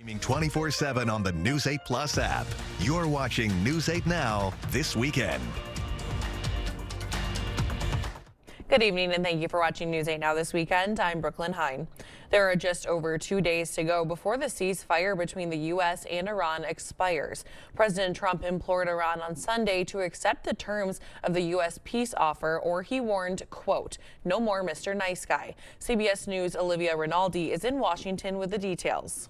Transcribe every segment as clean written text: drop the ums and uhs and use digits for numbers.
Streaming 24/7 on the News 8 Plus app. You're watching News 8 Now this weekend. Good evening and thank you for watching News 8 Now this weekend. I'm Brooklyn Hine. There are just over 2 days to go before the ceasefire between the U.S. and Iran expires. President Trump implored Iran on Sunday to accept the terms of the U.S. peace offer, or he warned, quote, "No more Mr. Nice Guy." CBS News' Olivia Rinaldi is in Washington with the details.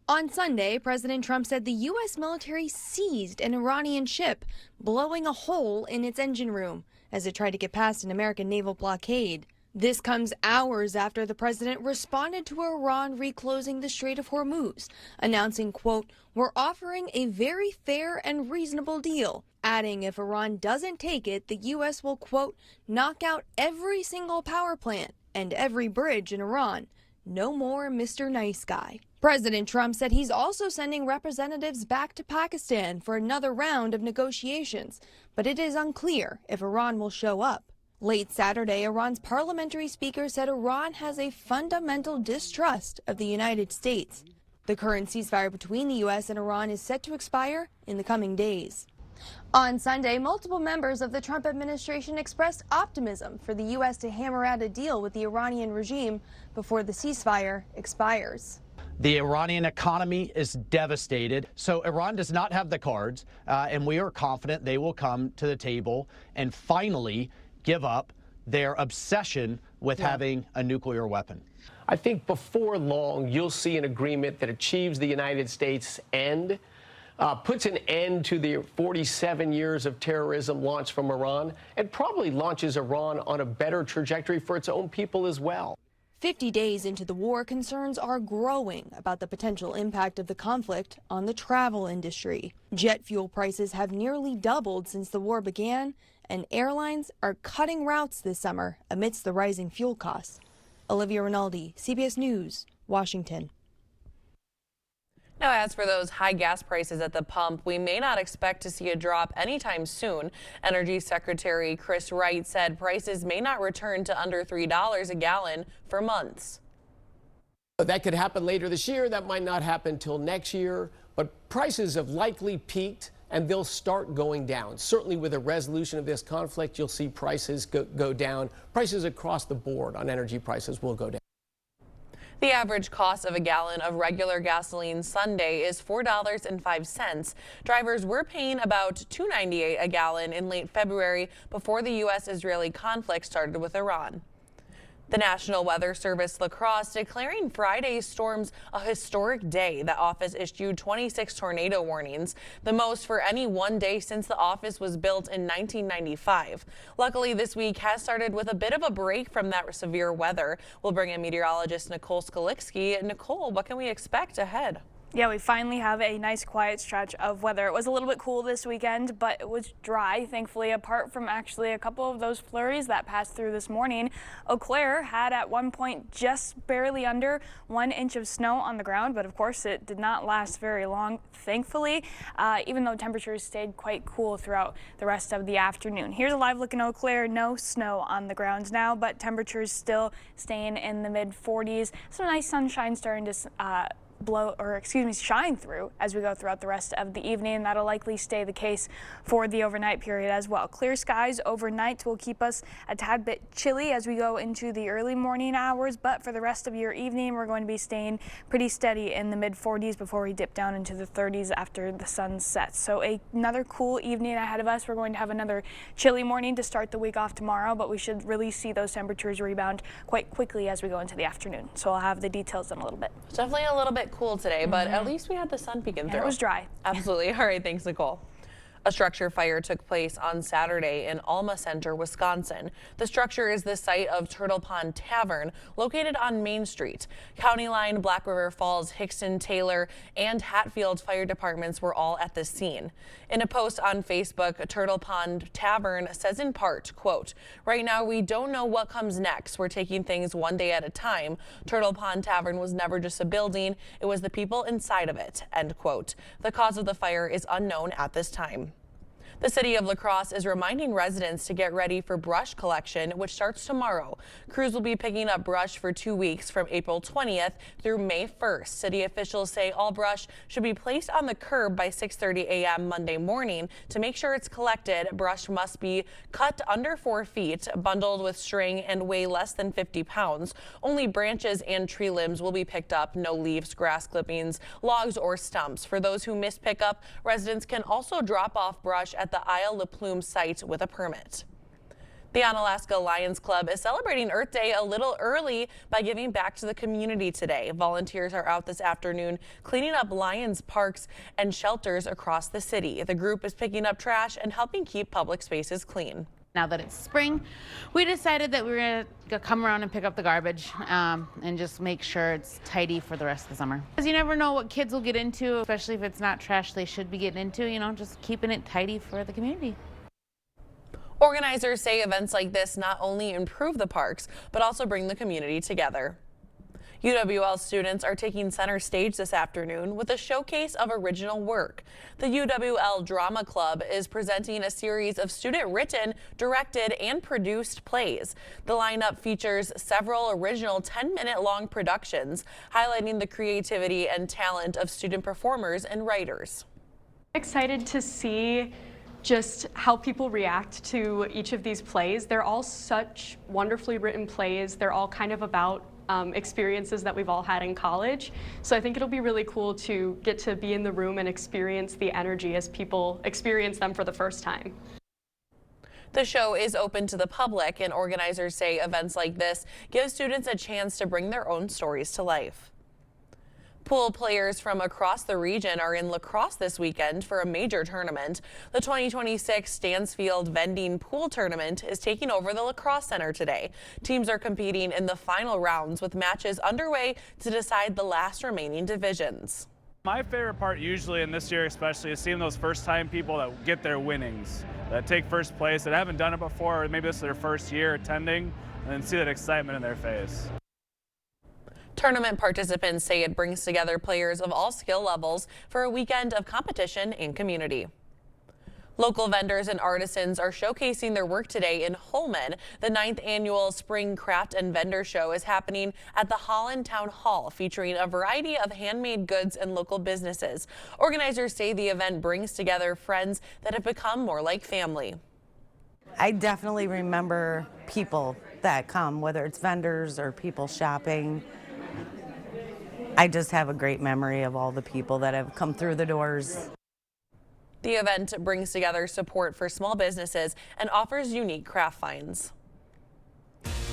On Sunday, President Trump said the U.S. military seized an Iranian ship, blowing a hole in its engine room as it tried to get past an American naval blockade. This comes hours after the president responded to Iran reclosing the Strait of Hormuz, announcing, quote, "We're offering a very fair and reasonable deal," adding if Iran doesn't take it, the U.S. will, quote, "knock out every single power plant and every bridge in Iran. No more Mr. Nice Guy." President Trump said he's also sending representatives back to Pakistan for another round of negotiations, but it is unclear if Iran will show up. Late Saturday, Iran's parliamentary speaker said Iran has a fundamental distrust of the United States. The current ceasefire between the U.S. and Iran is set to expire in the coming days. On Sunday, multiple members of the Trump administration expressed optimism for the U.S. to hammer out a deal with the Iranian regime before the ceasefire expires. The Iranian economy is devastated, so Iran does not have the cards, and we are confident they will come to the table and finally give up their obsession with having a nuclear weapon. I think before long, you'll see an agreement that achieves the United States' end, puts an end to the 47 years of terrorism launched from Iran, and probably launches Iran on a better trajectory for its own people as well. 50 days into the war, concerns are growing about the potential impact of the conflict on the travel industry. Jet fuel prices have nearly doubled since the war began, and airlines are cutting routes this summer amidst the rising fuel costs. Olivia Rinaldi, CBS News, Washington. Now, as for those high gas prices at the pump, we may not expect to see a drop anytime soon. Energy Secretary Chris Wright said prices may not return to under $3 a gallon for months. That could happen later this year. That might not happen till next year. But prices have likely peaked, and they'll start going down. Certainly with a resolution of this conflict, you'll see prices go down. Prices across the board on energy prices will go down. The average cost of a gallon of regular gasoline Sunday is $4.05. Drivers were paying about $2.98 a gallon in late February before the U.S.-Israeli conflict started with Iran. The National Weather Service La Crosse declaring Friday's storms a historic day. The office issued 26 tornado warnings, the most for any one day since the office was built in 1995. Luckily, this week has started with a bit of a break from that severe weather. We'll bring in meteorologist Nicole Skalicki. Nicole, what can we expect ahead? Yeah, we finally have a nice quiet stretch of weather. It was a little bit cool this weekend, but it was dry, thankfully, apart from actually a couple of those flurries that passed through this morning. Eau Claire had at one point just barely under 1 inch of snow on the ground, but of course it did not last very long, thankfully, even though temperatures stayed quite cool throughout the rest of the afternoon. Here's a live look in Eau Claire. No snow on the ground now, but temperatures still staying in the mid-40s. Some nice sunshine starting to shine through as we go throughout the rest of the evening. That'll likely stay the case for the overnight period as well. Clear skies overnight will keep us a tad bit chilly as we go into the early morning hours, but for the rest of your evening, we're going to be staying pretty steady in the mid-40s before we dip down into the 30s after the sun sets. So another cool evening ahead of us. We're going to have another chilly morning to start the week off tomorrow, but we should really see those temperatures rebound quite quickly as we go into the afternoon. So I'll have the details in a little bit. It's definitely a little bit cool today, but at least we had the sun peeking through. It was dry. Absolutely. All right. Thanks, Nicole. A structure fire took place on Saturday in Alma Center, Wisconsin. The structure is the site of Turtle Pond Tavern, located on Main Street. County Line, Black River Falls, Hickson, Taylor, and Hatfield fire departments were all at the scene. In a post on Facebook, Turtle Pond Tavern says in part, quote, "Right now we don't know what comes next. We're taking things one day at a time. Turtle Pond Tavern was never just a building. It was the people inside of it," end quote. The cause of the fire is unknown at this time. The city of La Crosse is reminding residents to get ready for brush collection, which starts tomorrow. Crews will be picking up brush for 2 weeks from April 20th through May 1st. City officials say all brush should be placed on the curb by 6:30 a.m. Monday morning. To make sure it's collected, brush must be cut under 4 feet, bundled with string, and weigh less than 50 pounds. Only branches and tree limbs will be picked up, no leaves, grass clippings, logs, or stumps. For those who miss pickup, residents can also drop off brush at the Isle La Plume site with a permit. The Onalaska Lions Club is celebrating Earth Day a little early by giving back to the community today. Volunteers are out this afternoon cleaning up Lions parks and shelters across the city. The group is picking up trash and helping keep public spaces clean. Now that it's spring, we decided that we were going to come around and pick up the garbage and just make sure it's tidy for the rest of the summer. Because you never know what kids will get into, especially if it's not trash they should be getting into, you know, just keeping it tidy for the community. Organizers say events like this not only improve the parks, but also bring the community together. UWL students are taking center stage this afternoon with a showcase of original work. The UWL Drama Club is presenting a series of student-written, directed, and produced plays. The lineup features several original 10-minute-long productions, highlighting the creativity and talent of student performers and writers. Excited to see just how people react to each of these plays. They're all such wonderfully written plays. They're all kind of about experiences that we've all had in college. So I think it'll be really cool to get to be in the room and experience the energy as people experience them for the first time. The show is open to the public, and organizers say events like this give students a chance to bring their own stories to life. Pool players from across the region are in La Crosse this weekend for a major tournament. The 2026 Stansfield Vending Pool Tournament is taking over the La Crosse Center today. Teams are competing in the final rounds with matches underway to decide the last remaining divisions. My favorite part usually, and this year especially, is seeing those first-time people that get their winnings, that take first place, that haven't done it before, or maybe this is their first year attending, and then see that excitement in their face. Tournament participants say it brings together players of all skill levels for a weekend of competition and community. Local vendors and artisans are showcasing their work today in Holmen. The 9th annual Spring Craft and Vendor Show is happening at the Holland Town Hall, featuring a variety of handmade goods and local businesses. Organizers say the event brings together friends that have become more like family. I definitely remember people that come, whether it's vendors or people shopping. I just have a great memory of all the people that have come through the doors. The event brings together support for small businesses and offers unique craft finds.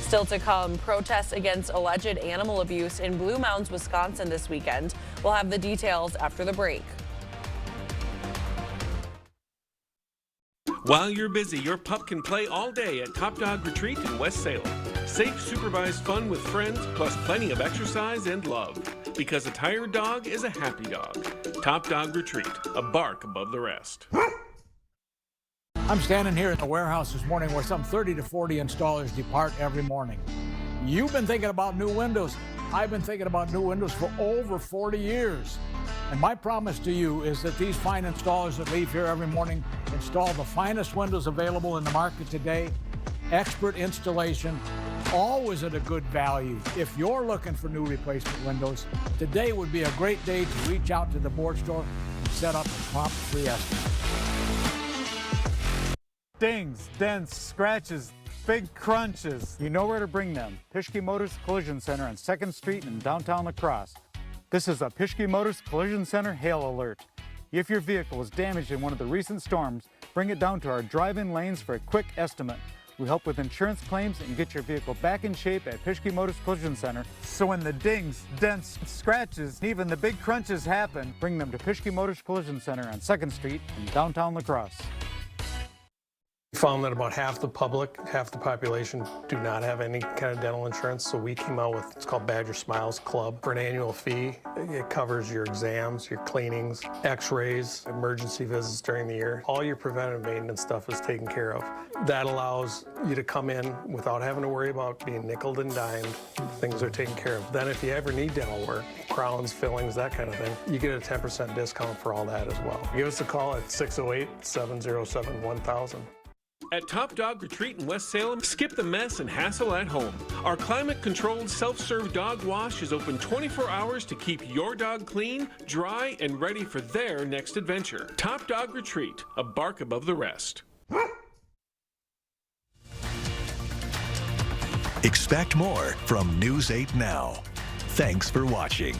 Still to come, protests against alleged animal abuse in Blue Mounds, Wisconsin this weekend. We'll have the details after the break. While you're busy, your pup can play all day at Top Dog Retreat in West Salem. Safe, supervised fun with friends, plus plenty of exercise and love. Because a tired dog is a happy dog. Top Dog Retreat, a bark above the rest. I'm standing here at the warehouse this morning where some 30 to 40 installers depart every morning. You've been thinking about new windows. I've been thinking about new windows for over 40 years. And my promise to you is that these fine installers that leave here every morning install the finest windows available in the market today, expert installation, always at a good value. If you're looking for new replacement windows, today would be a great day to reach out to the board store and set up a prompt free estimate. Dings, dents, scratches, big crunches. You know where to bring them. Pischke Motors Collision Center on 2nd Street in downtown La Crosse. This is a Pischke Motors Collision Center hail alert. If your vehicle was damaged in one of the recent storms, bring it down to our drive-in lanes for a quick estimate. We help with insurance claims and get your vehicle back in shape at Pischke Motors Collision Center. So when the dings, dents, scratches, and even the big crunches happen, bring them to Pischke Motors Collision Center on 2nd Street in downtown La Crosse. We found that about half the public, half the population do not have any kind of dental insurance, so we came out with what's called Badger Smiles Club. For an annual fee, it covers your exams, your cleanings, x-rays, emergency visits during the year. All your preventive maintenance stuff is taken care of. That allows you to come in without having to worry about being nickeled and dimed. Things are taken care of. Then if you ever need dental work, crowns, fillings, that kind of thing, you get a 10% discount for all that as well. Give us a call at 608-707-1000. At Top Dog Retreat in West Salem, skip the mess and hassle at home. Our climate-controlled self-serve dog wash is open 24 hours to keep your dog clean, dry, and ready for their next adventure. Top Dog Retreat, a bark above the rest. Expect more from News 8 Now. Thanks for watching.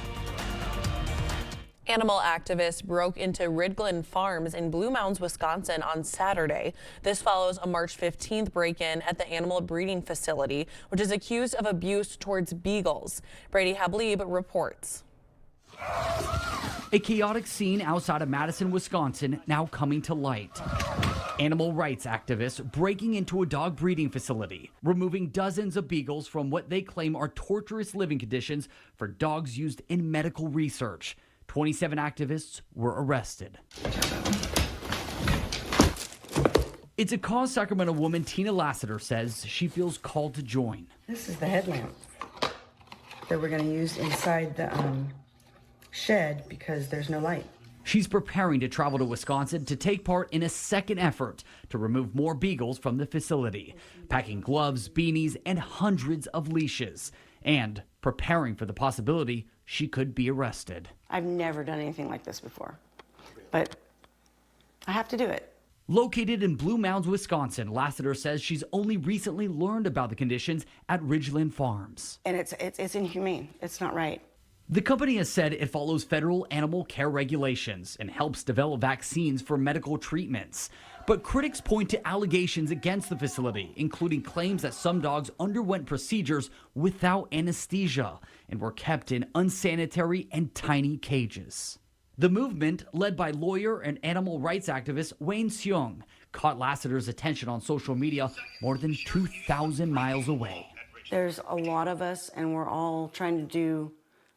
Animal activists broke into Ridgeland Farms in Blue Mounds, Wisconsin on Saturday. This follows a March 15th break-in at the animal breeding facility, which is accused of abuse towards beagles. Brady Hableeb reports. A chaotic scene outside of Madison, Wisconsin, now coming to light. Animal rights activists breaking into a dog breeding facility, removing dozens of beagles from what they claim are torturous living conditions for dogs used in medical research. 27 activists were arrested. It's a cause Sacramento woman Tina Lassiter says she feels called to join. This is the headlamp that we're going to use inside the shed because there's no light. She's preparing to travel to Wisconsin to take part in a second effort to remove more beagles from the facility, packing gloves, beanies, and hundreds of leashes, and preparing for the possibility she could be arrested. I've never done anything like this before, but I have to do it. Located in Blue Mounds, Wisconsin, Lassiter says she's only recently learned about the conditions at Ridgeland Farms. And it's inhumane. It's not right. The company has said it follows federal animal care regulations and helps develop vaccines for medical treatments. But critics point to allegations against the facility, including claims that some dogs underwent procedures without anesthesia and were kept in unsanitary and tiny cages. The movement, led by lawyer and animal rights activist Wayne Seung, caught Lassiter's attention on social media more than 2,000 miles away. There's a lot of us, and we're all trying to do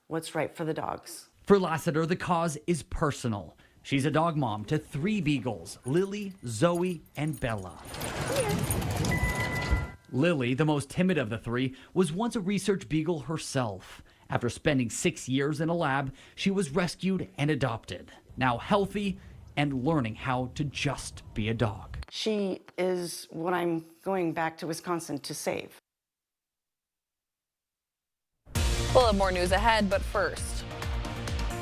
what's right for the dogs. For Lassiter, the cause is personal. She's a dog mom to 3 beagles, Lily, Zoe, and Bella. Lily, the most timid of the 3, was once a research beagle herself. After spending 6 years in a lab, she was rescued and adopted. Now healthy and learning how to just be a dog. She is what I'm going back to Wisconsin to save. We'll have more news ahead, but first.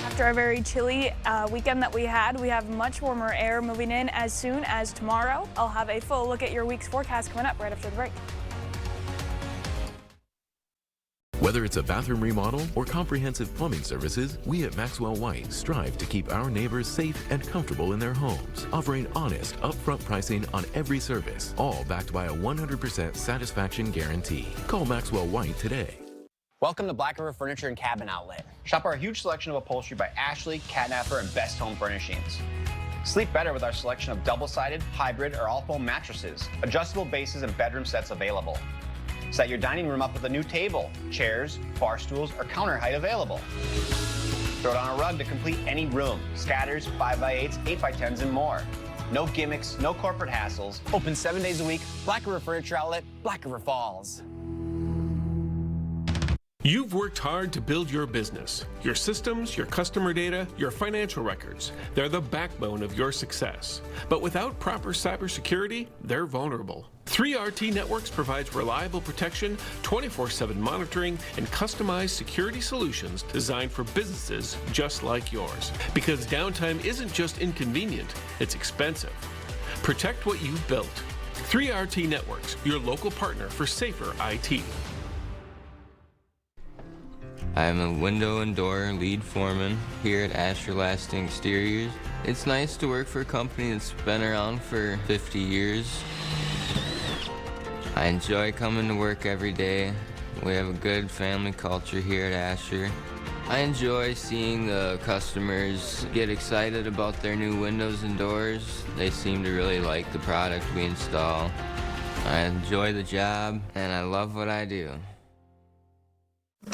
After a very chilly weekend that we have much warmer air moving in as soon as tomorrow. I'll have a full look at your week's forecast coming up right after the break. Whether it's a bathroom remodel or comprehensive plumbing services, we at Maxwell White strive to keep our neighbors safe and comfortable in their homes, offering honest, upfront pricing on every service, all backed by a 100% satisfaction guarantee. Call Maxwell White today. Welcome to Black River Furniture and Cabin Outlet. Shop our huge selection of upholstery by Ashley, Catnapper, and Best Home Furnishings. Sleep better with our selection of double-sided, hybrid, or all-foam mattresses, adjustable bases, and bedroom sets available. Set your dining room up with a new table, chairs, bar stools, or counter height available. Throw down a rug to complete any room, scatters, 5x8s, 8x10s, and more. No gimmicks, no corporate hassles. Open 7 days a week. Black River Furniture Outlet, Black River Falls. You've worked hard to build your business. Your systems, your customer data, your financial records. They're the backbone of your success. But without proper cybersecurity, they're vulnerable. 3RT Networks provides reliable protection, 24/7 monitoring, and customized security solutions designed for businesses just like yours. Because downtime isn't just inconvenient, it's expensive. Protect what you've built. 3RT Networks, your local partner for safer IT. I'm a window and door lead foreman here at Asher Lasting Exteriors. It's nice to work for a company that's been around for 50 years. I enjoy coming to work every day, We have a good family culture here at Asher. I enjoy seeing the customers get excited about their new windows and doors. They seem to really like the product we install. I enjoy the job, and I love what I do.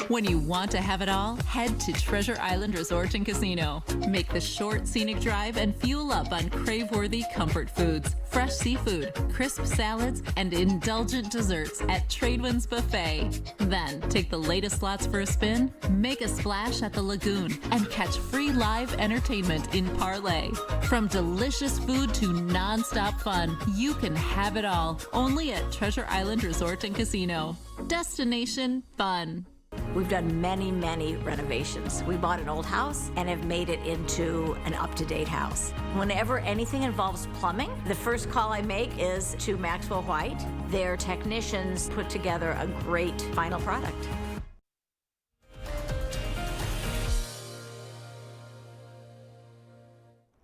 When you want to have it all, head to Treasure Island Resort and Casino. Make the short, scenic drive and fuel up on crave-worthy comfort foods, fresh seafood, crisp salads, and indulgent desserts at Tradewinds Buffet. Then, take the latest slots for a spin, make a splash at the lagoon, and catch free live entertainment in Parlay. From delicious food to non-stop fun, you can have it all, only at Treasure Island Resort and Casino. Destination fun. We've done many, many renovations. We bought an old house and have made it into an up-to-date house. Whenever anything involves plumbing, the first call I make is to Maxwell White. Their technicians put together a great final product.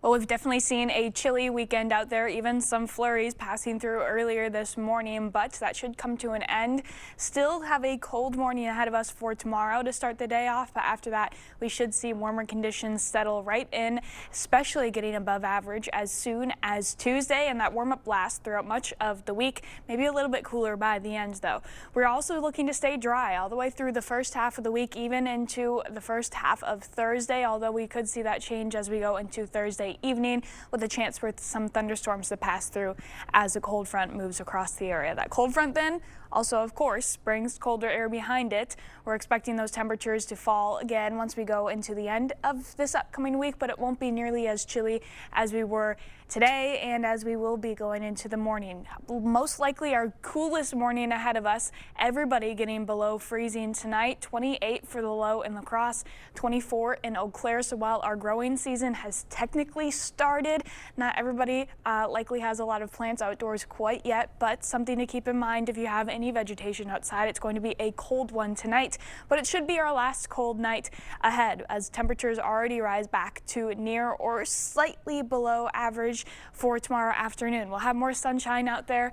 Well, we've definitely seen a chilly weekend out there, even some flurries passing through earlier this morning, but that should come to an end. Still have a cold morning ahead of us for tomorrow to start the day off, but after that, we should see warmer conditions settle right in, especially getting above average as soon as Tuesday, and that warm-up lasts throughout much of the week, maybe a little bit cooler by the end, though. We're also looking to stay dry all the way through the first half of the week, even into the first half of Thursday, although we could see that change as we go into Thursday evening with a chance for some thunderstorms to pass through as a cold front moves across the area. That cold front then also, of course, brings colder air behind it. We're expecting those temperatures to fall again once we go into the end of this upcoming week, but it won't be nearly as chilly as we were today and as we will be going into the morning. Most likely our coolest morning ahead of us. Everybody getting below freezing tonight. 28 for the low in La Crosse, 24 in Eau Claire. So while our growing season has technically started, not everybody likely has a lot of plants outdoors quite yet, but something to keep in mind if you have any vegetation outside. It's going to be a cold one tonight, but it should be our last cold night ahead as temperatures already rise back to near or slightly below average for tomorrow afternoon. We'll have more sunshine out there,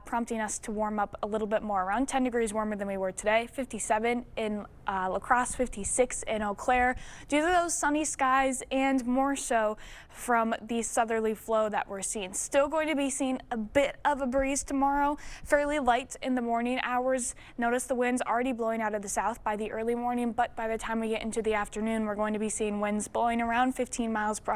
prompting us to warm up a little bit more, around 10 degrees warmer than we were today. 57 in La Crosse, 56 in Eau Claire, due to those sunny skies and more so from the southerly flow that we're seeing. Still going to be seeing a bit of a breeze tomorrow, fairly light in the morning hours. Notice the winds already blowing out of the south by the early morning, but by the time we get into the afternoon, we're going to be seeing winds blowing around 15 miles per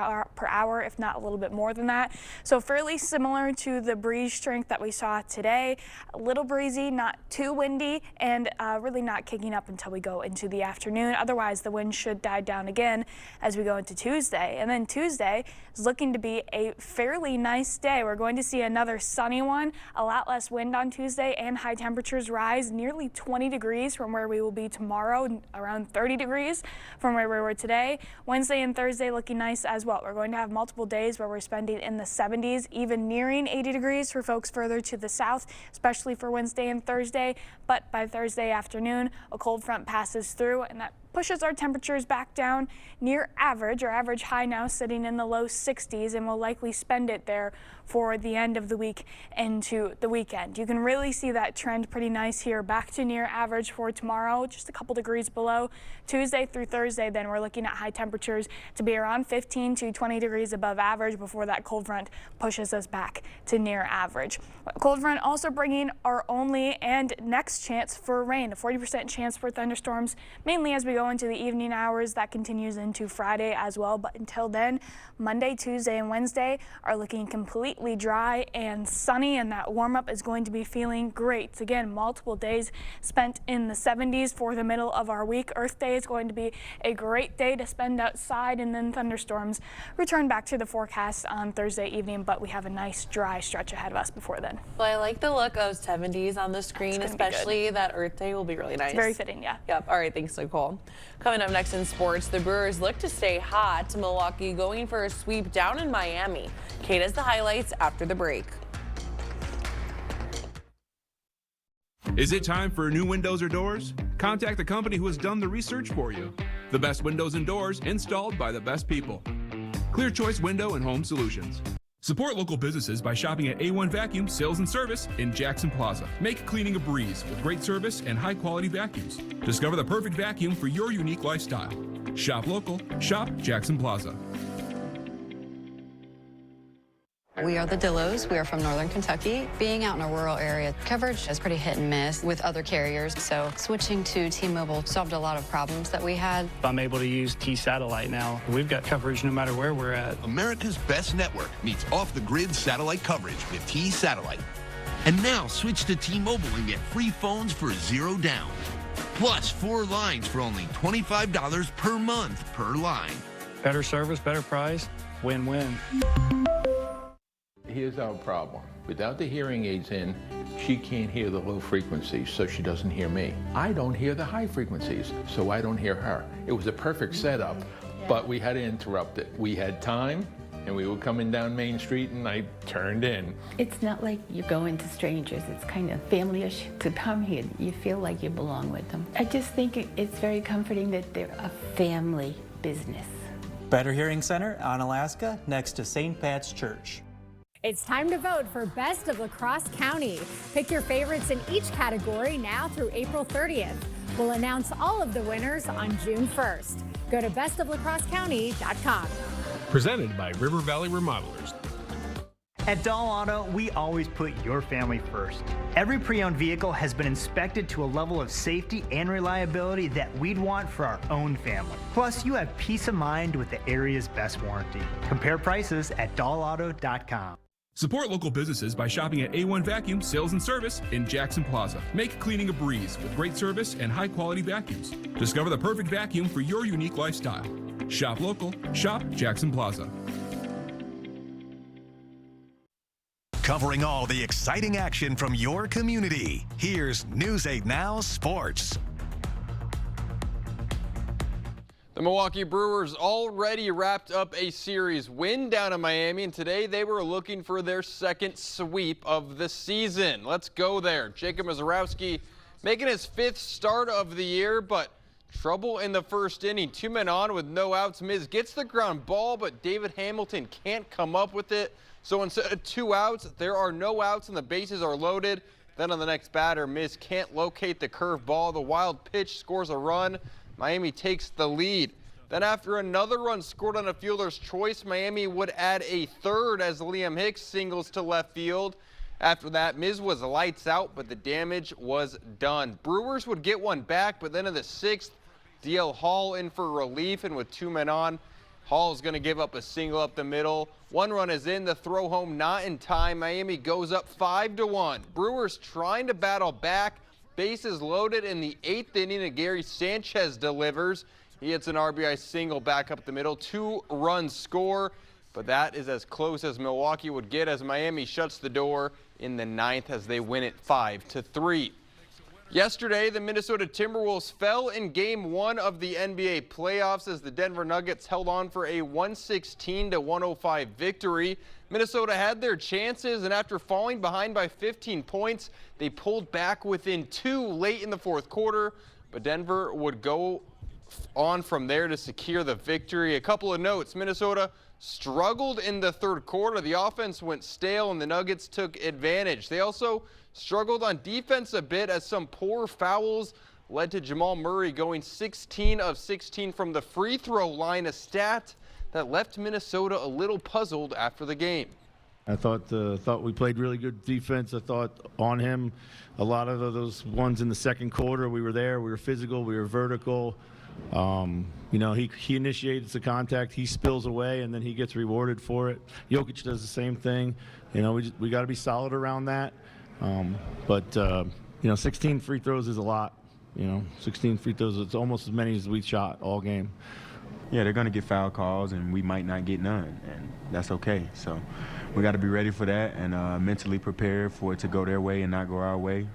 hour, if not a little bit more than that. So fairly similar to the breeze strength that we saw today. A little breezy, not too windy, and really not kicking up until we go into the afternoon. Otherwise, the wind should die down again as we go into Tuesday. And then Tuesday is looking to be a fairly nice day. We're going to see another sunny one, a lot less wind on Tuesday, and high temperatures rise nearly 20 degrees from where we will be tomorrow, around 30 degrees from where we were today. Wednesday and Thursday looking nice as well. We're going to have multiple days where we're spending in the 70s, even nearing 80 degrees for folks further to the south, especially for Wednesday and Thursday. But by Thursday afternoon, a cold front passes through, and that pushes our temperatures back down near average. Our average high now sitting in the low 60s, and we'll likely spend it there for the end of the week into the weekend. You can really see that trend pretty nice here, back to near average for tomorrow, just a couple degrees below. Tuesday through Thursday, then we're looking at high temperatures to be around 15 to 20 degrees above average before that cold front pushes us back to near average. Cold front also bringing our only and next chance for rain, a 40% chance for thunderstorms, mainly as we go into the evening hours. That continues into Friday as well, but until then, Monday, Tuesday, and Wednesday are looking completely dry and sunny, and that warm up is going to be feeling great. Again, multiple days spent in the 70s for the middle of our week. Earth Day is going to be a great day to spend outside, and then thunderstorms return back to the forecast on Thursday evening, but we have a nice dry stretch ahead of us before then. Well, I like the look of 70s on the screen, especially that Earth Day will be really nice. It's very fitting, yeah. Yep. All right, thanks, Nicole. Coming up next in sports, the Brewers look to stay hot. Milwaukee going for a sweep down in Miami. Kate has the highlights after the break. Is it time for new windows or doors? Contact the company who has done the research for you. The best windows and doors installed by the best people. Clear Choice Window and Home Solutions. Support local businesses by shopping at A1 Vacuum Sales and Service in Jackson Plaza. Make cleaning a breeze with great service and high-quality vacuums. Discover the perfect vacuum for your unique lifestyle. Shop local. Shop Jackson Plaza. We are the Dillos. We are from Northern Kentucky. Being out in a rural area, coverage is pretty hit and miss with other carriers. So switching to T-Mobile solved a lot of problems that we had. I'm able to use T-Satellite now. We've got coverage no matter where we're at. America's best network meets off-the-grid satellite coverage with T-Satellite. And now switch to T-Mobile and get free phones for $0 down. Plus 4 lines for only $25 per month per line. Better service, better price, win-win. Here's our problem. Without the hearing aids in, she can't hear the low frequencies, so she doesn't hear me. I don't hear the high frequencies, so I don't hear her. It was a perfect setup, but we had to interrupt it. We had time, and we were coming down Main Street, and I turned in. It's not like you're going to strangers. It's kind of family-ish. To come here, you feel like you belong with them. I just think it's very comforting that they're a family business. Better Hearing Center on Alaska, next to St. Pat's Church. It's time to vote for Best of La Crosse County. Pick your favorites in each category now through April 30th. We'll announce all of the winners on June 1st. Go to bestoflacrossecounty.com. Presented by River Valley Remodelers. At Dahl Auto, we always put your family first. Every pre-owned vehicle has been inspected to a level of safety and reliability that we'd want for our own family. Plus, you have peace of mind with the area's best warranty. Compare prices at dahlauto.com. Support local businesses by shopping at A1 Vacuum Sales and Service in Jackson Plaza. Make cleaning a breeze with great service and high-quality vacuums. Discover the perfect vacuum for your unique lifestyle. Shop local. Shop Jackson Plaza. Covering all the exciting action from your community. Here's News 8 Now Sports. The Milwaukee Brewers already wrapped up a series win down in Miami, and today they were looking for their second sweep of the season. Let's go there. Jacob Misiorowski making his 5th start of the year, but trouble in the first inning. 2 men on with no outs. Miz gets the ground ball, but David Hamilton can't come up with it. So instead of 2 outs, there are no outs and the bases are loaded. Then on the next batter, Miz can't locate the curve ball. The wild pitch scores a run. Miami takes the lead. Then after another run scored on a fielder's choice, Miami would add a 3rd as Liam Hicks singles to left field. After that, Miz was lights out, but the damage was done. Brewers would get one back, but then in the 6th, DL Hall in for relief, and with 2 men on, Hall is going to give up a single up the middle. 1 run is in, the throw home not in time. Miami goes up 5-1. Brewers trying to battle back. Bases loaded in the 8th inning, and Gary Sanchez delivers. He hits an RBI single back up the middle. 2-run score, but that is as close as Milwaukee would get as Miami shuts the door in the 9th as they win it 5-3. Yesterday, the Minnesota Timberwolves fell in Game 1 of the NBA playoffs as the Denver Nuggets held on for a 116-105 victory. Minnesota had their chances, and after falling behind by 15 points, they pulled back within 2 late in the 4th quarter, but Denver would go on from there to secure the victory. A couple of notes: Minnesota struggled in the 3rd quarter. The offense went stale, and the Nuggets took advantage. They also struggled on defense a bit as some poor fouls led to Jamal Murray going 16 of 16 from the free throw line, a stat that left Minnesota a little puzzled after the game. I thought we played really good defense. I thought on him, a lot of those ones in the 2nd quarter, we were there, we were physical, we were vertical. He initiates the contact, he spills away, and then he gets rewarded for it. Jokic does the same thing. We got to be solid around that. 16 free throws is a lot. 16 free throws, it's almost as many as we shot all game. Yeah, they're going to get foul calls, and we might not get none, and that's okay. So we got to be ready for that and mentally prepared for it to go their way and not go our way,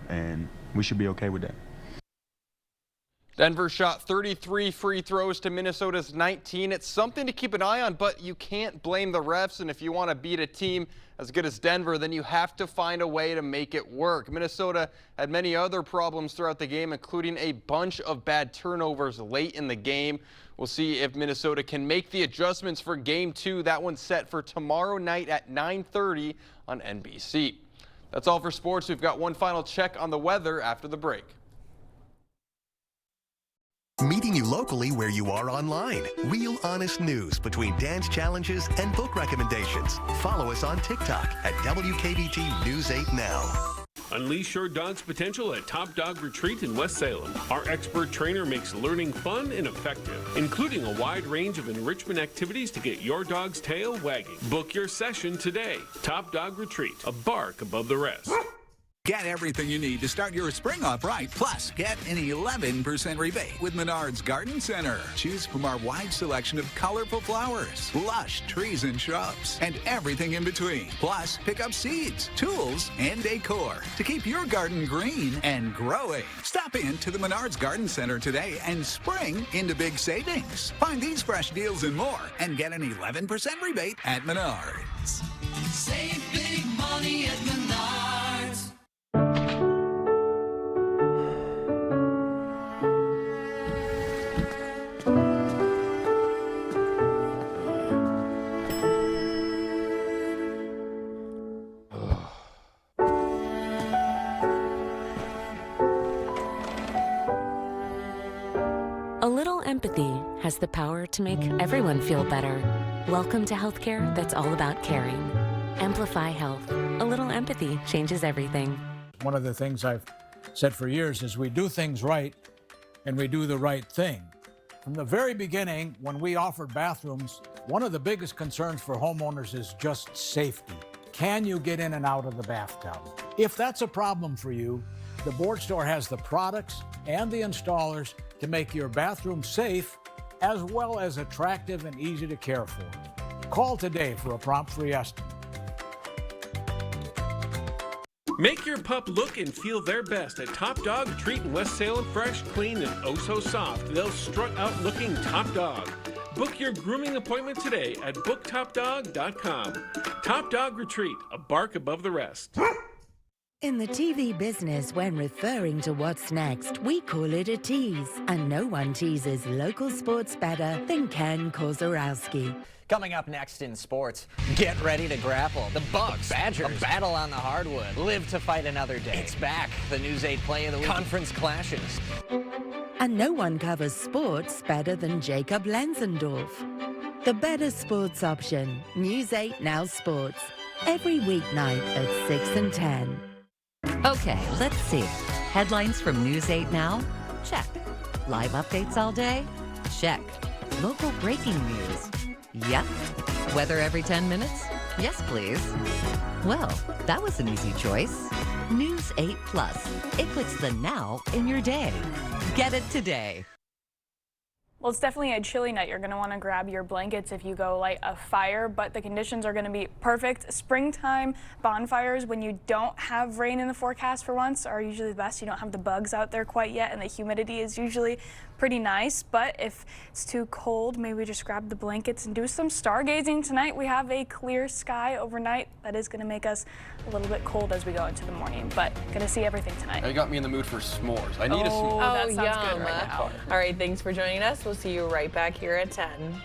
and we should be okay with that. Denver shot 33 free throws to Minnesota's 19. It's something to keep an eye on, but you can't blame the refs. And if you want to beat a team as good as Denver, then you have to find a way to make it work. Minnesota had many other problems throughout the game, including a bunch of bad turnovers late in the game. We'll see if Minnesota can make the adjustments for Game 2. That one's set for tomorrow night at 9:30 on NBC. That's all for sports. We've got one final check on the weather after the break. Meeting you locally where you are online. Real honest news between dance challenges and book recommendations. Follow us on TikTok at WKBT News 8 Now. Unleash your dog's potential at Top Dog Retreat in West Salem. Our expert trainer makes learning fun and effective, including a wide range of enrichment activities to get your dog's tail wagging. Book your session today. Top Dog Retreat, a bark above the rest. Get everything you need to start your spring off right. Plus, get an 11% rebate with Menards Garden Center. Choose from our wide selection of colorful flowers, lush trees and shrubs, and everything in between. Plus, pick up seeds, tools, and decor to keep your garden green and growing. Stop in to the Menards Garden Center today and spring into big savings. Find these fresh deals and more and get an 11% rebate at Menards. Save big money at Menards. A little empathy has the power to make everyone feel better. Welcome to healthcare that's all about caring. Amplify Health. A little empathy changes everything. One of the things I've said for years is we do things right and we do the right thing. From the very beginning, when we offered bathrooms, one of the biggest concerns for homeowners is just safety. Can you get in and out of the bathtub? If that's a problem for you, the Board Store has the products and the installers to make your bathroom safe as well as attractive and easy to care for. Call today for a prompt free estimate. Make your pup look and feel their best at Top Dog Retreat in West Salem. Fresh, clean, and oh so soft. They'll strut out looking top dog. Book your grooming appointment today at booktopdog.com. Top Dog Retreat, a bark above the rest. In the TV business, when referring to what's next, we call it a tease. And no one teases local sports better than Ken Kozorowski. Coming up next in sports, get ready to grapple. The Bucks, Badgers, a battle on the hardwood. Live to fight another day. It's back. The News 8 play of the week. Conference clashes. And no one covers sports better than Jacob Lenzendorf. The better sports option, News 8 Now Sports. Every weeknight at 6 and 10. Okay, let's see. Headlines from News 8 Now? Check. Live updates all day? Check. Local breaking news? Yep. Weather every 10 minutes? Yes, please. Well, that was an easy choice. News 8 Plus. It puts the now in your day. Get it today. Well, it's definitely a chilly night. You're going to want to grab your blankets if you go light a fire, but the conditions are going to be perfect. Springtime bonfires, when you don't have rain in the forecast for once, are usually the best. You don't have the bugs out there quite yet, and the humidity is usually pretty nice. But if it's too cold, maybe just grab the blankets and do some stargazing tonight. We have a clear sky overnight. That is going to make us a little bit cold as we go into the morning, but going to see everything tonight. You got me in the mood for s'mores. I need a s'more. Oh, that sounds yum. good right now. All right, thanks for joining us. We'll see you right back here at 10.